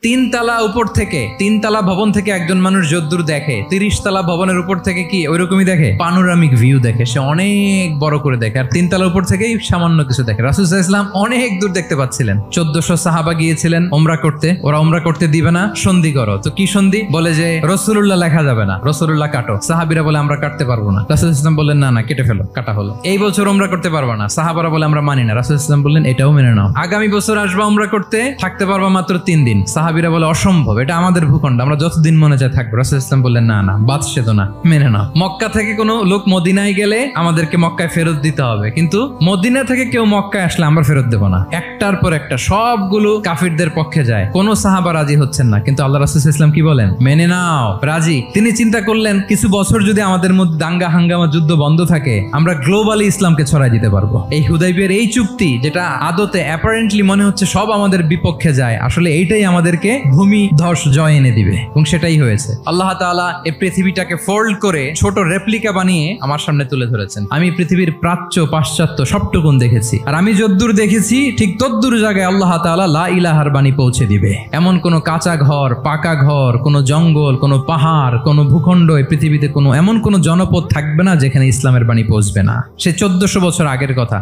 তিনতলা উপর থেকে, তিনতলা ভবন থেকে একজন মানুষ যদ্দূর দেখে, 30 তলা ভবনের উপর থেকে কি ওইরকমই দেখে? পানোরামিক ভিউ দেখে, সে অনেক বড় করে দেখে। আর তিনতলা উপর থেকেই সামান্য কিছু দেখে। রাসূল সাল্লাল্লাহু আলাইহি ওয়াসাল্লাম অনেক দূর দেখতে পাচ্ছিলেন। 1400 সাহাবা গিয়েছিলেন ওমরা করতে, ওরা ওমরা করতে দিবে না, সন্ধি করো। তো কি সন্ধি? বলে যে রাসূলুল্লাহ লেখা যাবে না, রাসূলুল্লাহ কাটো। সাহাবীরা বলে আমরা কাটতে পারবো না। রাসূল সাল্লাল্লাহু আলাইহি ওয়াসাল্লাম বললেন না না, কেটে ফেলো, কাটা হলো। এই বছর ওমরা করতে পারবা না, সাহাবারা বলে আমরা মানি না। রাসূল সাল্লাল্লাহু আলাইহি ওয়াসাল্লাম বললেন এটাও মেনে নাও। আগামী বছর আসবা ওমরা করতে, থাকতে পারবা মাত্র 3 দিন। সাহাবীরা বলে অসম্ভব, এটা আমাদের ভূখণ্ড, আমরা যতদিন মনে চায় থাকবো। রাসূল সাল্লাল্লাহু আলাইহি ওয়াসাল্লাম বললেন না না, বাদশা তো না, মেনে নাও। মক্কা থেকে কোনো লোক মদিনায় গেলে আমাদেরকে মক্কায় ফেরত দিতে হবে, কিন্তু মদিনা থেকে কেউ মক্কায় আসলে আমরা ফেরত দেব না। একটার পর একটা সবগুলো কাফিরদের পক্ষে যায়, কোন সাহাবা রাজি হচ্ছেন না। কিন্তু আল্লাহ রাসূল সাল্লাল্লাহু আলাইহি ওয়াসাল্লাম কি বলেন? মেনে নাও, রাজি। তিনি চিন্তা করলেন কিছু বছর যদি আমাদের মধ্যে দাঙ্গা হাঙ্গামা যুদ্ধ বন্ধ থাকে, আমরা গ্লোবালি ইসলামকে ছড়াই দিতে পারবো। এই হুদাইবিয়ার এই চুক্তি, যেটা আদতে অ্যাপারেন্টলি মনে হচ্ছে সব আমাদের বিপক্ষে যায়, আসলে এইটাই আমাদেরকে ভূমি ধস জয় এনে দিবে, এবং সেটাই হয়েছে। আল্লাহ তাআলা এই পৃথিবীটাকে ফোল্ড করে ছোট রেপ্লিকা বানিয়ে আমার সামনে তুলে ধরেছেন। আমি পৃথিবীর প্রাচ্য পাশ্চাত্য সবটুকুন দেখেছি, আর আমি যদ্দূর দেখেছি ঠিক তদ্দূর জায়গায় আল্লাহ তাআলা লা ইলাহার বাণী পৌঁছে দিবে। এমন কোন কাঁচা ঘর, পাকা ঘর, কোন জঙ্গল, কোন পাহাড়, কোন ভূখণ্ড, এই পৃথিবীতে এমন কোন জনপদ থাকবে না যেখানে ইসলামের বাণী পৌঁছবে না। সে 1400 বছর আগের কথা।